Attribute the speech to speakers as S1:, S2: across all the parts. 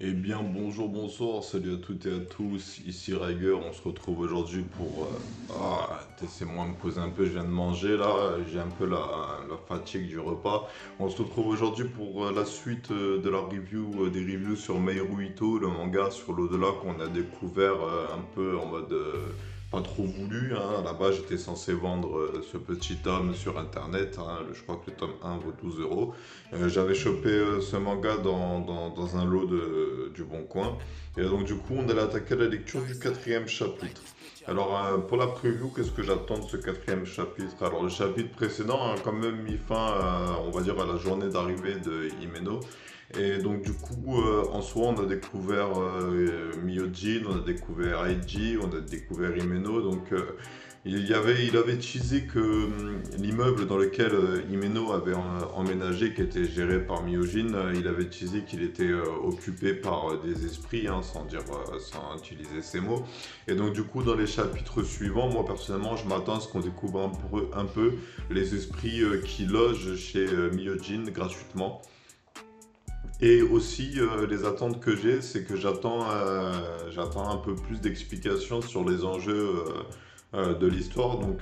S1: Eh bien, bonjour, bonsoir, salut à toutes et à tous, ici Rager, on se retrouve aujourd'hui pour... laissez-moi me poser un peu, je viens de manger là, j'ai un peu la fatigue du repas. On se retrouve aujourd'hui pour la suite de la review, des reviews sur Meiro Ito, le manga sur l'au-delà qu'on a découvert un peu en mode... pas trop voulu, hein. Là-bas j'étais censé vendre ce petit tome sur internet, hein. Je crois que le tome 1 vaut 12 euros. J'avais chopé ce manga dans un lot du Bon Coin. Et donc du coup, on allait attaquer la lecture du quatrième chapitre. Alors pour la preview, qu'est-ce que j'attends de ce quatrième chapitre? Alors le chapitre précédent a quand même mis fin, on va dire, à la journée d'arrivée de Himeno. Et donc du coup, en soi, on a découvert Myojin, on a découvert Aiji, on a découvert Himeno. Donc il avait teasé que l'immeuble dans lequel Himeno avait emménagé, qui était géré par Myojin, il avait teasé qu'il était occupé par des esprits, hein, sans utiliser ces mots. Et donc du coup, dans les chapitres suivants, moi personnellement, je m'attends à ce qu'on découvre un peu les esprits qui logent chez Myojin gratuitement. Et aussi, les attentes que j'ai, c'est que j'attends un peu plus d'explications sur les enjeux de l'histoire. Donc,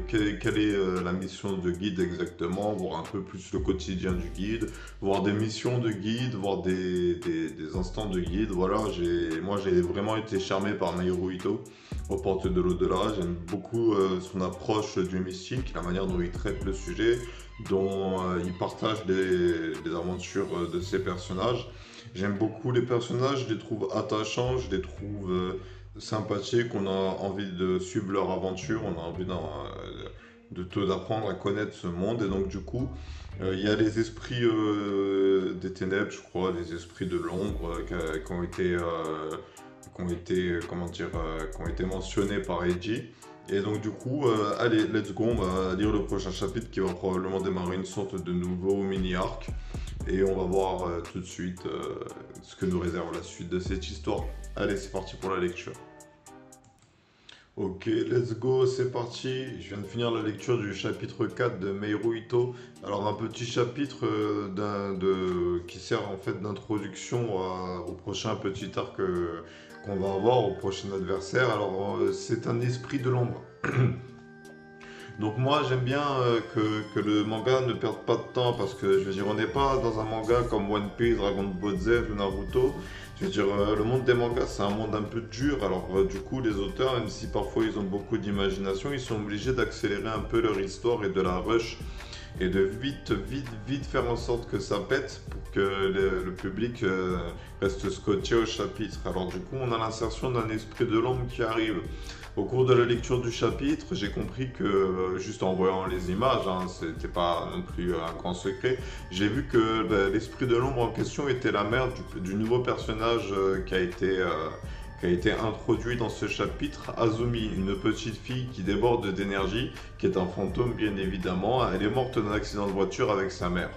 S1: quelle est la mission de guide exactement, voir un peu plus le quotidien du guide, voir des missions de guide, voir des instants de guide. Voilà, moi j'ai vraiment été charmé par Nairo Ito aux portes de l'au-delà. J'aime beaucoup son approche du mystique, la manière dont il traite le sujet, dont il partage les aventures de ses personnages. J'aime beaucoup les personnages, je les trouve attachants, je les trouve sympathiques, on a envie de suivre leur aventure, on a envie d'apprendre à connaître ce monde. Et donc du coup, il y a les esprits des ténèbres, je crois, les esprits de l'ombre qui ont été, comment dire, qui ont été mentionnés par Eiji. Et donc du coup, allez, let's go, on va lire le prochain chapitre qui va probablement démarrer une sorte de nouveau mini-arc. Et on va voir tout de suite ce que nous réserve la suite de cette histoire. Allez, c'est parti pour la lecture. Ok, let's go, c'est parti. Je viens de finir la lecture du chapitre 4 de Meiro Ito. Alors un petit chapitre qui sert en fait d'introduction au prochain petit arc qu'on va avoir, au prochain adversaire. Alors c'est un esprit de l'ombre. Donc moi j'aime bien que le manga ne perde pas de temps parce que je veux dire on n'est pas dans un manga comme One Piece, Dragon Ball Z ou Naruto. Je veux dire le monde des mangas c'est un monde un peu dur, alors du coup les auteurs, même si parfois ils ont beaucoup d'imagination, ils sont obligés d'accélérer un peu leur histoire et de la rush et de vite faire en sorte que ça pète pour que le public reste scotché au chapitre. Alors du coup on a l'insertion d'un esprit de l'ombre qui arrive. Au cours de la lecture du chapitre, j'ai compris que, juste en voyant les images, hein, c'était pas non plus un grand secret, j'ai vu que l'esprit de l'ombre en question était la mère du nouveau personnage qui a été introduit dans ce chapitre, Azumi, une petite fille qui déborde d'énergie, qui est un fantôme bien évidemment. Elle est morte d'un accident de voiture avec sa mère.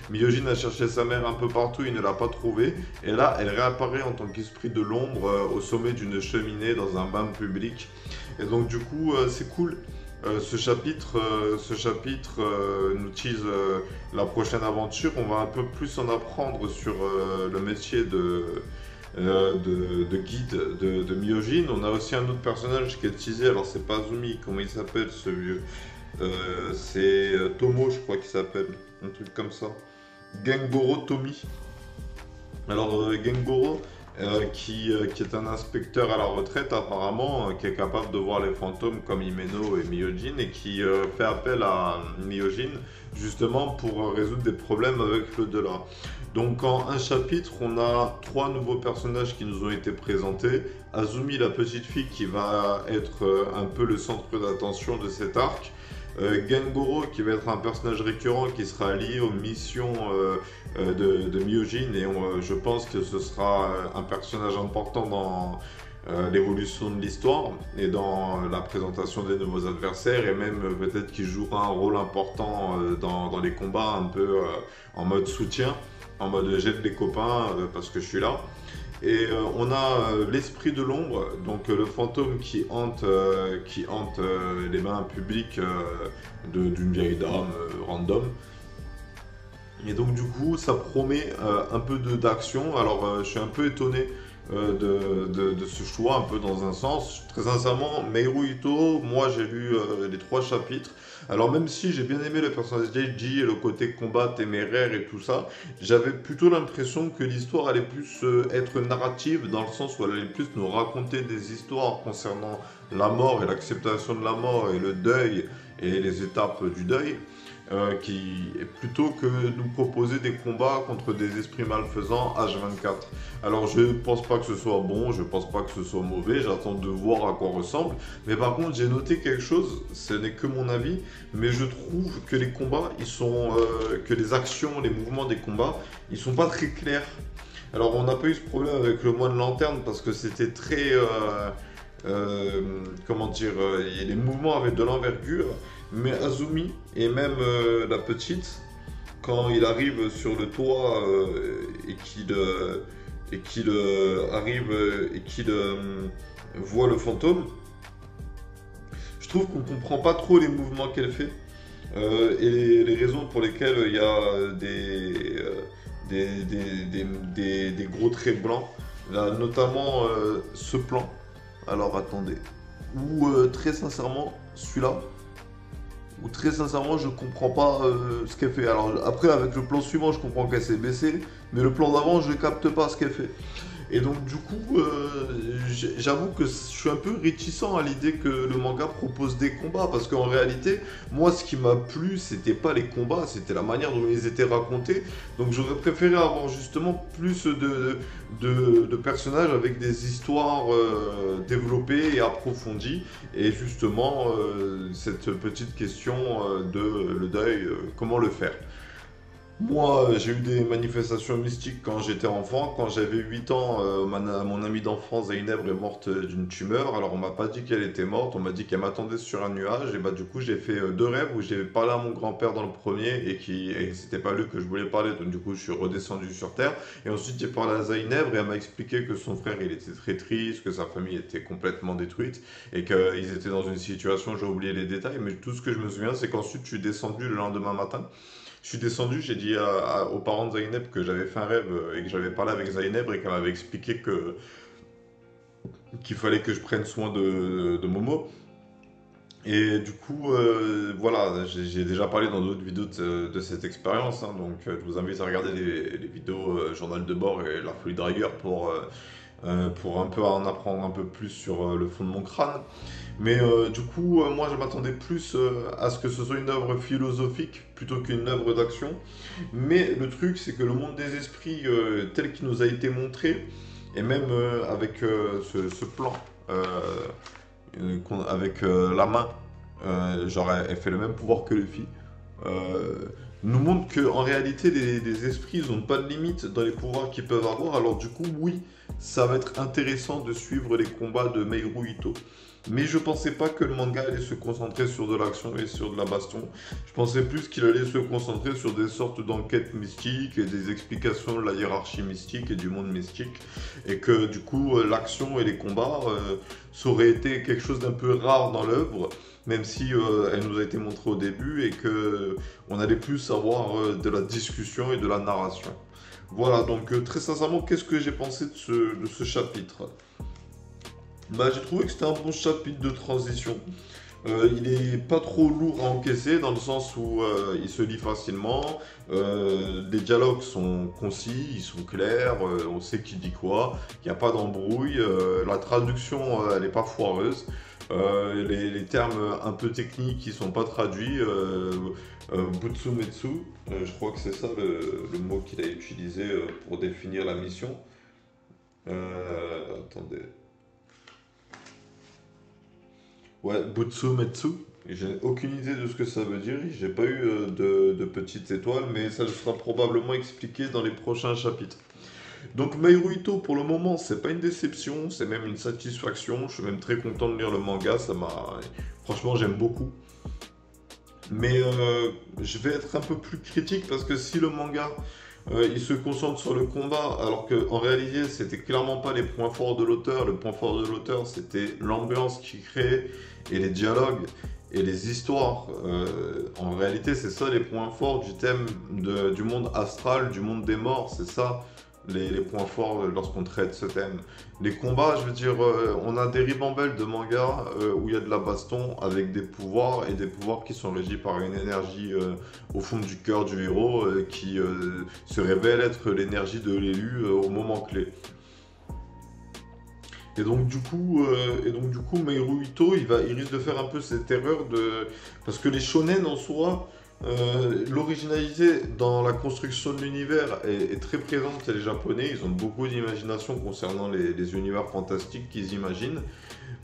S1: Myojin a cherché sa mère un peu partout, il ne l'a pas trouvée, et là elle réapparaît en tant qu'esprit de l'ombre au sommet d'une cheminée dans un bain public. Et donc du coup c'est cool. Ce chapitre nous tease la prochaine aventure. On va un peu plus en apprendre sur le métier de guide de Myojin. On a aussi un autre personnage qui est teasé, alors c'est pas Azumi, comment il s'appelle ce vieux? C'est Tomo je crois qu'il s'appelle, un truc comme ça. Gengoro Tomi. Alors Gengoro, qui est un inspecteur à la retraite apparemment, qui est capable de voir les fantômes comme Himeno et Myojin, et qui fait appel à Myojin justement pour résoudre des problèmes avec l'au-delà. Donc en un chapitre, on a trois nouveaux personnages qui nous ont été présentés. Azumi, la petite fille qui va être un peu le centre d'attention de cet arc. Gengoro qui va être un personnage récurrent qui sera lié aux missions de Myojin, et je pense que ce sera un personnage important dans l'évolution de l'histoire et dans la présentation des nouveaux adversaires, et même peut-être qu'il jouera un rôle important dans les combats un peu en mode soutien, en mode j'aide les copains parce que je suis là. Et on a l'esprit de l'ombre, donc le fantôme qui hante les mains publiques d'une vieille dame random. Et donc du coup, ça promet un peu d'action. Alors je suis un peu étonné de ce choix, un peu dans un sens. Très sincèrement, Meiro Ito, moi j'ai lu les 3 chapitres. Alors même si j'ai bien aimé le personnage d'Eiji et le côté combat téméraire et tout ça, j'avais plutôt l'impression que l'histoire allait plus être narrative, dans le sens où elle allait plus nous raconter des histoires concernant la mort et l'acceptation de la mort et le deuil et les étapes du deuil plutôt que nous proposer des combats contre des esprits malfaisants H24. Alors je pense pas que ce soit bon, je pense pas que ce soit mauvais, j'attends de voir à quoi ressemble. Mais par contre j'ai noté quelque chose, ce n'est que mon avis, mais je trouve que les combats, que les actions, les mouvements des combats, ils sont pas très clairs. Alors on n'a pas eu ce problème avec le moine lanterne parce que c'était très comment dire, les mouvements avaient de l'envergure, mais Azumi et même la petite, quand il arrive sur le toit et qu'il arrive et qu'il voit le fantôme, je trouve qu'on comprend pas trop les mouvements qu'elle fait et les raisons pour lesquelles il y a des gros traits blancs. Là, notamment ce plan. Alors attendez. Ou très sincèrement, celui-là. Ou très sincèrement, je comprends pas ce qu'elle fait. Alors après, avec le plan suivant, je comprends qu'elle s'est baissée. Mais le plan d'avant, je capte pas ce qu'elle fait. Et donc du coup, j'avoue que je suis un peu réticent à l'idée que le manga propose des combats. Parce qu'en réalité, moi ce qui m'a plu, c'était pas les combats, c'était la manière dont ils étaient racontés. Donc j'aurais préféré avoir justement plus de personnages avec des histoires développées et approfondies. Et justement, cette petite question de le deuil, comment le faire. Moi, j'ai eu des manifestations mystiques quand j'étais enfant. Quand j'avais 8 ans, mon amie d'enfance Zainab est morte d'une tumeur. Alors, on m'a pas dit qu'elle était morte, on m'a dit qu'elle m'attendait sur un nuage. Et bah, du coup, j'ai fait 2 rêves où j'ai parlé à mon grand-père dans le premier et c'était pas lui que je voulais parler. Donc, du coup, je suis redescendu sur Terre. Et ensuite, j'ai parlé à Zainab et elle m'a expliqué que son frère, il était très triste, que sa famille était complètement détruite et qu'ils étaient dans une situation, j'ai oublié les détails, mais tout ce que je me souviens, c'est qu'ensuite, je suis descendu le lendemain matin. Je suis descendu, j'ai dit aux parents de Zainab que j'avais fait un rêve et que j'avais parlé avec Zainab et qu'elle m'avait expliqué qu'il fallait que je prenne soin de Momo. Et du coup, voilà, j'ai déjà parlé dans d'autres vidéos de cette expérience, hein, donc je vous invite à regarder les vidéos Journal de bord et La Folie de Rigueur pour un peu en apprendre un peu plus sur le fond de mon crâne. Mais du coup, moi je m'attendais plus à ce que ce soit une œuvre philosophique plutôt qu'une œuvre d'action. Mais le truc, c'est que le monde des esprits tel qu'il nous a été montré, et même avec ce plan, avec la main, genre elle fait le même pouvoir que Luffy, nous montre qu'en réalité les esprits n'ont pas de limite dans les pouvoirs qu'ils peuvent avoir. Alors du coup, oui, ça va être intéressant de suivre les combats de Meiro Ito. Mais je pensais pas que le manga allait se concentrer sur de l'action et sur de la baston. Je pensais plus qu'il allait se concentrer sur des sortes d'enquêtes mystiques et des explications de la hiérarchie mystique et du monde mystique. Et que du coup, l'action et les combats, ça aurait été quelque chose d'un peu rare dans l'œuvre, même si elle nous a été montrée au début et que on allait plus avoir de la discussion et de la narration. Voilà, donc très sincèrement, qu'est-ce que j'ai pensé de ce chapitre? Bah, j'ai trouvé que c'était un bon chapitre de transition. Il est pas trop lourd à encaisser dans le sens où il se lit facilement. Les dialogues sont concis, ils sont clairs, on sait qui dit quoi, il n'y a pas d'embrouille. La traduction, elle n'est pas foireuse. Les termes un peu techniques qui sont pas traduits. Butsumetsu, je crois que c'est ça le mot qu'il a utilisé pour définir la mission. Attendez. Ouais, Butsumetsu. J'ai aucune idée de ce que ça veut dire. J'ai pas eu de petites étoiles, mais ça sera probablement expliqué dans les prochains chapitres. Donc Meiro Ito, pour le moment, c'est pas une déception, c'est même une satisfaction. Je suis même très content de lire le manga. Franchement, j'aime beaucoup. Mais je vais être un peu plus critique parce que si le manga il se concentre sur le combat, alors qu'en réalité, c'était clairement pas les points forts de l'auteur. Le point fort de l'auteur, c'était l'ambiance qu'il crée et les dialogues. et les histoires. En réalité, c'est ça les points forts du thème du monde astral, du monde des morts, c'est ça les points forts lorsqu'on traite ce thème. Les combats, je veux dire, on a des ribambelles de mangas où il y a de la baston avec des pouvoirs et des pouvoirs qui sont régis par une énergie au fond du cœur du héros qui se révèle être l'énergie de l'élu au moment clé. Et donc du coup, Meiro Ito, il risque de faire un peu cette erreur de... Parce que les shonen en soi, l'originalité dans la construction de l'univers est très présente chez les Japonais. Ils ont beaucoup d'imagination concernant les univers fantastiques qu'ils imaginent.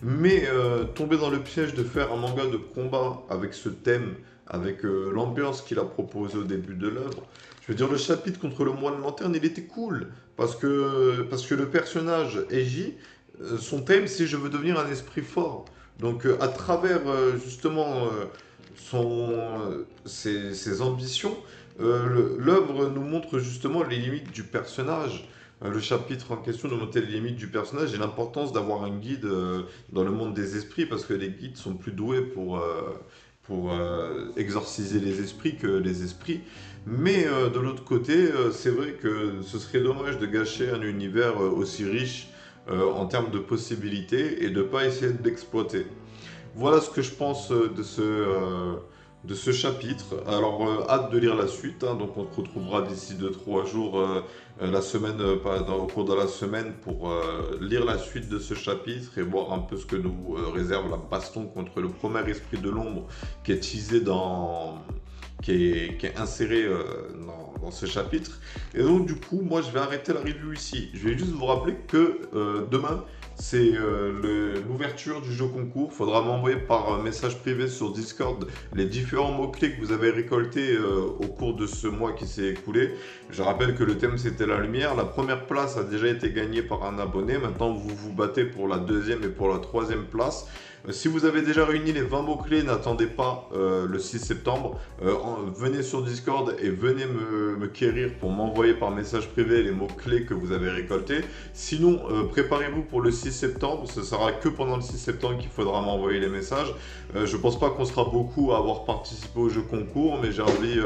S1: Mais tomber dans le piège de faire un manga de combat avec ce thème, avec l'ambiance qu'il a proposée au début de l'œuvre, je veux dire, le chapitre contre le moine lanterne, il était cool. Parce que le personnage Eiji, son thème, c'est je veux devenir un esprit fort. Donc, à travers justement ses ambitions, l'œuvre nous montre justement les limites du personnage. Le chapitre en question nous montre les limites du personnage et l'importance d'avoir un guide dans le monde des esprits parce que les guides sont plus doués pour exorciser les esprits que les esprits. Mais de l'autre côté, c'est vrai que ce serait dommage de gâcher un univers aussi riche en termes de possibilités et de ne pas essayer de l'exploiter. Voilà ce que je pense de ce chapitre. Alors, hâte de lire la suite, hein, donc on se retrouvera d'ici 2-3 jours la semaine, au cours de la semaine pour lire la suite de ce chapitre et voir un peu ce que nous réserve la baston contre le premier esprit de l'ombre qui est teasé qui est inséré dans ce chapitre. Et donc du coup, moi je vais arrêter la review ici. Je vais juste vous rappeler que demain, c'est l'ouverture du jeu concours. Il faudra m'envoyer par message privé sur Discord les différents mots-clés que vous avez récoltés au cours de ce mois qui s'est écoulé. Je rappelle que le thème c'était la lumière. La première place a déjà été gagnée par un abonné. Maintenant, vous vous battez pour la deuxième et pour la troisième place. Si vous avez déjà réuni les 20 mots-clés, n'attendez pas le 6 septembre. Venez sur Discord et venez me quérir pour m'envoyer par message privé les mots-clés que vous avez récoltés. Sinon, préparez-vous pour le 6 septembre. Ce sera que pendant le 6 septembre qu'il faudra m'envoyer les messages. Je pense pas qu'on sera beaucoup à avoir participé au jeu concours, mais j'ai envie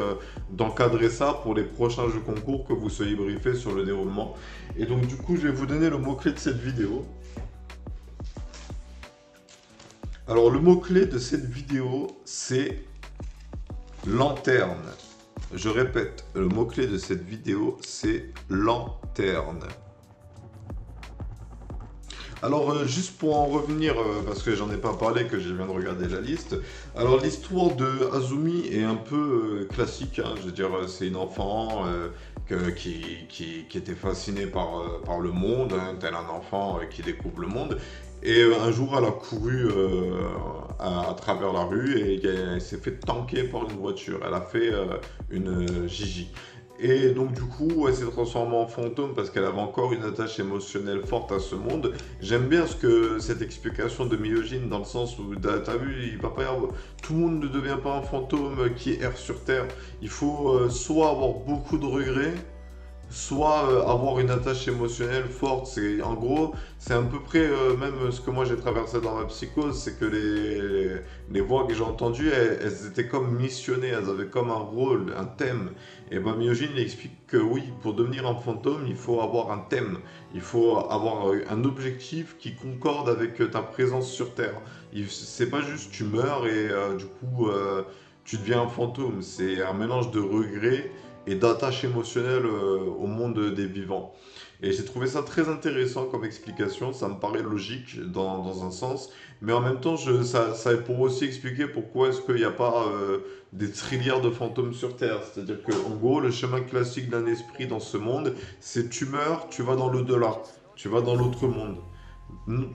S1: d'encadrer ça pour les prochains jeux concours, que vous soyez briefés sur le déroulement. Et donc du coup, je vais vous donner le mot-clé de cette vidéo. Alors, le mot-clé de cette vidéo, c'est lanterne. Je répète, le mot-clé de cette vidéo, c'est lanterne. Alors, juste pour en revenir, parce que j'en ai pas parlé, que je viens de regarder la liste. Alors, l'histoire de Azumi est un peu classique, hein. Je veux dire, c'est une enfant qui était fascinée par le monde, hein, tel un enfant qui découvre le monde. Et un jour, elle a couru à travers la rue et elle s'est fait tanker par une voiture. Elle a fait une Gigi. Et donc du coup, elle s'est transformée en fantôme parce qu'elle avait encore une attache émotionnelle forte à ce monde. J'aime bien cette explication de Miyojin dans le sens où, t'as vu, il va pas y avoir... Tout le monde ne devient pas un fantôme qui erre sur Terre. Il faut soit avoir beaucoup de regrets, soit avoir une attache émotionnelle forte. En gros, c'est à peu près même ce que moi j'ai traversé dans ma psychose, c'est que les voix que j'ai entendues, elles étaient comme missionnées, elles avaient comme un rôle, un thème. Et ben Miyojin il explique que oui, pour devenir un fantôme, il faut avoir un thème, il faut avoir un objectif qui concorde avec ta présence sur Terre. C'est pas juste tu meurs et du coup tu deviens un fantôme, c'est un mélange de regrets et d'attache émotionnelle au monde des vivants. Et j'ai trouvé ça très intéressant comme explication, ça me paraît logique dans un sens, mais en même temps, ça est pour aussi expliquer pourquoi est-ce qu'il n'y a pas des trilliards de fantômes sur Terre. C'est-à-dire qu'en gros, le chemin classique d'un esprit dans ce monde, c'est tu meurs, tu vas dans l'au-delà, tu vas dans l'autre monde.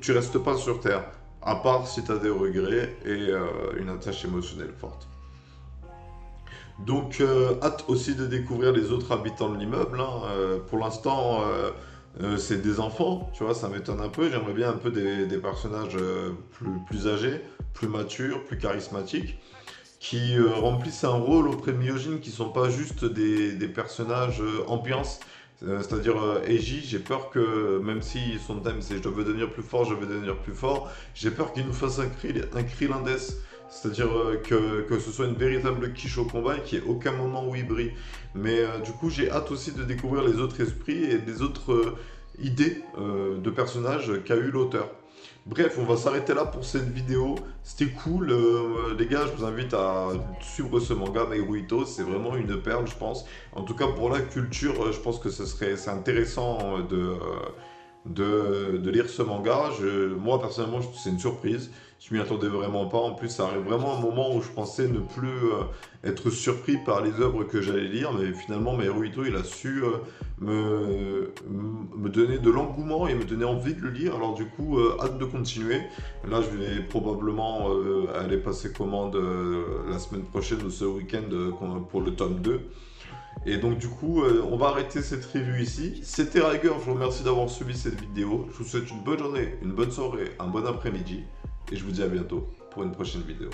S1: Tu restes pas sur Terre, à part si tu as des regrets et une attache émotionnelle forte. Donc, hâte aussi de découvrir les autres habitants de l'immeuble, hein. Pour l'instant, c'est des enfants, tu vois, ça m'étonne un peu. J'aimerais bien un peu des personnages plus âgés, plus matures, plus charismatiques, qui remplissent un rôle auprès de Miyojin, qui sont pas juste des personnages ambiance. C'est-à-dire, Eiji, j'ai peur que, même si son thème c'est je veux devenir plus fort, je veux devenir plus fort, j'ai peur qu'il nous fasse un cri Landès. C'est-à-dire que ce soit une véritable quiche au combat et qu'il n'y ait aucun moment où il brille. Mais du coup, j'ai hâte aussi de découvrir les autres esprits et des autres idées de personnages qu'a eu l'auteur. Bref, on va s'arrêter là pour cette vidéo. C'était cool. Les gars, je vous invite à suivre ce manga, Meruito. C'est vraiment une perle, je pense. En tout cas, pour la culture, je pense que c'est intéressant de lire ce manga. Moi, personnellement, c'est une surprise. Je m'y attendais vraiment pas. En plus, ça arrive vraiment un moment où je pensais ne plus être surpris par les œuvres que j'allais lire. Mais finalement, Meruito, il a su me donner de l'engouement et me donner envie de le lire. Alors du coup, hâte de continuer. Là, je vais probablement aller passer commande la semaine prochaine ou ce week-end pour le tome 2. Et donc du coup, on va arrêter cette review ici. C'était Riger, je vous remercie d'avoir suivi cette vidéo. Je vous souhaite une bonne journée, une bonne soirée, un bon après-midi. Et je vous dis à bientôt pour une prochaine vidéo.